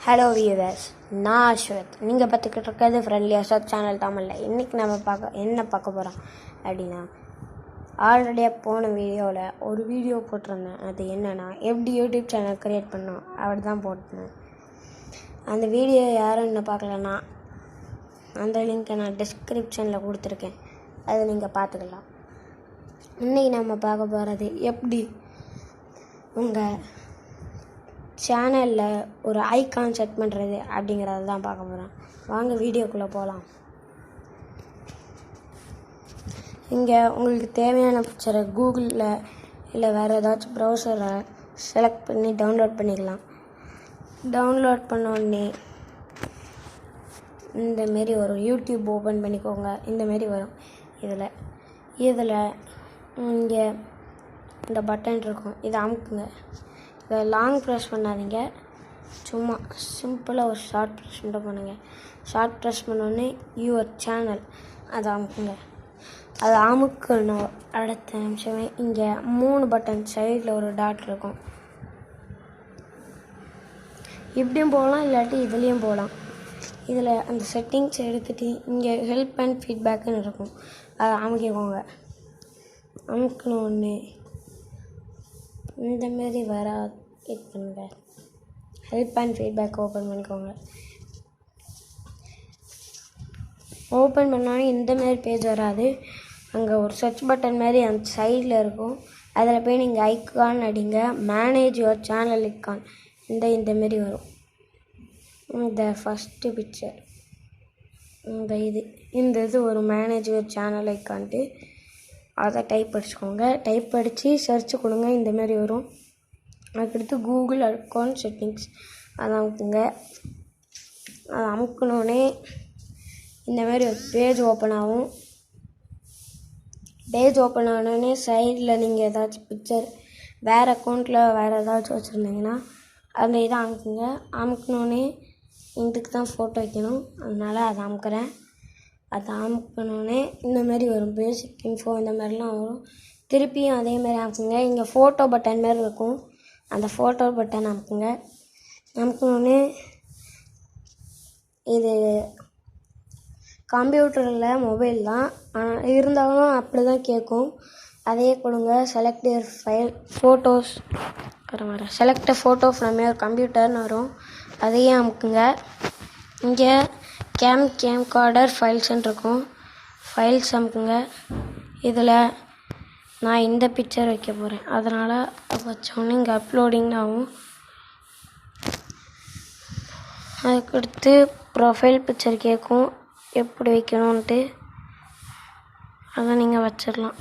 Hello viewers, நான் அஸ்வத். நீங்கள் பார்த்துக்கிட்டு இருக்கிறது ஃப்ரெண்ட்லி அஸ்வத் சேனல் தமிழில். இன்றைக்கி நம்ம என்ன பார்க்க போகிறோம் அப்படின்னா, ஆல்ரெடியாக போன வீடியோவில் ஒரு வீடியோ போட்டிருந்தேன். அது என்னென்னா, எப்படி யூடியூப் சேனல் க்ரியேட் பண்ணோம் அப்படி தான் போட்டிருந்தேன். அந்த வீடியோ யாரும் இன்னும் பார்க்கலன்னா அந்த லிங்க்கை நான் டிஸ்கிரிப்ஷனில் கொடுத்துருக்கேன், அதை நீங்கள் பார்த்துக்கலாம். இன்றைக்கி நம்ம பார்க்க போகிறது எப்படி உங்கள் சேனலில் ஒரு ஐகான் செட் பண்ணுறது அப்படிங்கிறத தான் பார்க்க போகிறோம். வாங்க வீடியோக்குள்ளே போகலாம். இங்கே உங்களுக்கு தேவையான பிக்சரை கூகுளில் இல்லை வேறு ஏதாச்சும் ப்ரௌசரை செலக்ட் பண்ணி டவுன்லோட் பண்ணிக்கலாம். டவுன்லோட் பண்ண உடனே இந்தமாரி வரும். யூடியூப் ஓப்பன் பண்ணிக்கோங்க. இந்தமாரி வரும். இதில் இங்கே இந்த பட்டன் இருக்கும், இதை அமுக்குங்க. இதை லாங் ப்ரெஸ் பண்ணாதீங்க, சும்மா சிம்பிளாக ஒரு ஷார்ட் ப்ரெஸ் மட்டும் பண்ணுங்கள். ஷார்ட் ப்ரெஸ் பண்ணோடனே யுவர் சேனல் அதை அமுக்குங்க. அதை அமுக்கணும். அடுத்த நிமிஷமே இங்கே 3 பட்டன் சைடில் ஒரு டாட் இருக்கும். இப்படியும் போகலாம், இல்லாட்டி இதுலேயும் போகலாம். இதில் அந்த செட்டிங்ஸ் எடுத்துகிட்டு இங்கே ஹெல்ப் அண்ட் ஃபீட்பேக்குன்னு இருக்கும், அதை அமுக்கிக்கோங்க. அமுக்கணுன்னு இந்தமாரி வர கிளிக் பண்ணுங்க. ஹெல்ப் அண்ட் ஃபீட்பேக் ஓப்பன் பண்ணிக்கோங்க. ஓப்பன் பண்ணோன்னே இந்தமாரி பேஜ் வராது. அங்கே ஒரு சர்ச் பட்டன் மாதிரி அந்த சைடில் இருக்கும். அதில் போய் நீங்கள் ஐகான் அடிங்க. மேனேஜ் யுவர் சேனல் ஐகான் இந்தமாரி வரும். இந்த ஃபஸ்ட்டு பிக்சர் இந்த இது ஒரு மேனேஜ் யுவர் சேனல் ஐகான்ட்டு, அதை டைப் அடிச்சுக்கோங்க. டைப் அடித்து சர்ச் கொடுங்க. இந்தமாரி வரும். அதுக்கடுத்து கூகுள் அக்கௌண்ட் செட்டிங்ஸ் அதை அமுக்குங்க. அதை அமுக்கினோடனே இந்தமாரி ஒரு பேஜ் ஓப்பன் ஆகும். பேஜ் ஓப்பன் ஆனோடனே சைடில் நீங்கள் ஏதாச்சும் பிக்சர் வேறு அக்கௌண்ட்டில் வேறு ஏதாச்சும் வச்சுருந்தீங்கன்னா அந்த இதை அமுக்குங்க. அமுக்கினோடனே இதுக்கு தான் ஃபோட்டோ வைக்கணும், அதனால் அதை அமுக்கிறேன். அதை அமுக்கினோடனே இந்தமாரி வரும். பேசிக் இன்ஃபோ இந்த மாதிரிலாம் வரும். திருப்பியும் அதேமாதிரி அமுக்குங்க. இங்கே ஃபோட்டோ பட்டன் மாரி இருக்கும், அந்த ஃபோட்டோ பட்டன் அமுக்குங்க. அமுக்கினோடனே இது கம்ப்யூட்டரில் மொபைல் தான் இருந்தாலும் அப்படி தான் கேட்கும். அதையே கொடுங்க. Select your file photos select photo from your கம்ப்யூட்டர்னு வரும், அதையே அமுக்குங்க. இங்கே கேம் கார்டர் ஃபைல்ஸ்ன்னு இருக்கும், ஃபைல்ஸ் அமுக்குங்க. இதில் நான் இந்த பிக்சர் வைக்க போகிறேன், அதனால் வச்சோன்னே இங்கே அப்லோடிங் ஆகும். அதுக்கடுத்து ப்ரொஃபைல் பிக்சர் கேட்கும், எப்படி வைக்கணுன்ட்டு அதை நீங்கள் வச்சிடலாம்.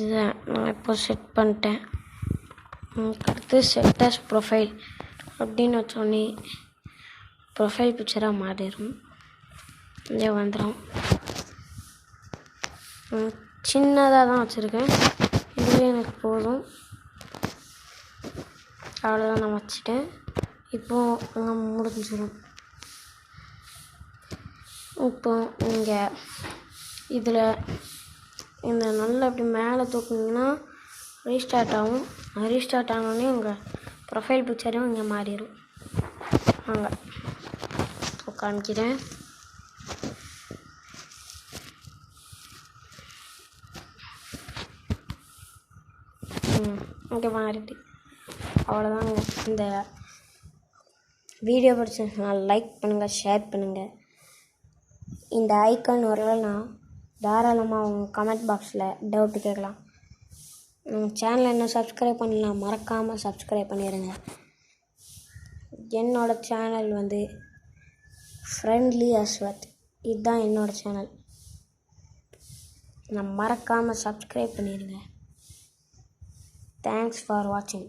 இதை நான் இப்போ செட் பண்ணிட்டேன். அடுத்து செட் அஸ் ப்ரொஃபைல் அப்படின்னு வச்சோடனே ப்ரொஃபைல் பிக்சராக மாறிடும். இங்கே வந்துடும். சின்னதாக தான் வச்சுருக்கேன், இதுவே எனக்கு போதும். அவ்வளோதான், நான் வச்சுட்டேன். இப்போது முடிஞ்சிடும். இப்போ இங்கே இதில் இந்த நல்லா அப்படி மேலே தூக்குனீங்கன்னா ரீஸ்டார்ட் ஆகும். ரீஸ்டார்ட் ஆனோடனே உங்கள் ப்ரொஃபைல் பிக்சரும் இங்கே மாறிடும். வாங்க காமிக்கிறேன். இங்கே மாறிட்டு அவ்வளோதாங்க. இந்த வீடியோ பிடிச்சிருந்துச்சுன்னா லைக் பண்ணுங்கள், ஷேர் பண்ணுங்கள். இந்த ஐக்கான் வரலன்னா தாராளமாக உங்கள் கமெண்ட் பாக்ஸில் டவுட்டு கேட்கலாம். சேனலை இன்னும் சப்ஸ்கிரைப் பண்ணலாம், மறக்காமல் சப்ஸ்கிரைப் பண்ணிடுங்க. என்னோடய சேனல் ஃப்ரெண்ட்லி அஸ்வத், இதுதான் என்னோடய சேனல். நான் மறக்காமல் சப்ஸ்கிரைப் பண்ணிடுங்க. தேங்க்ஸ் ஃபார் வாட்சிங்.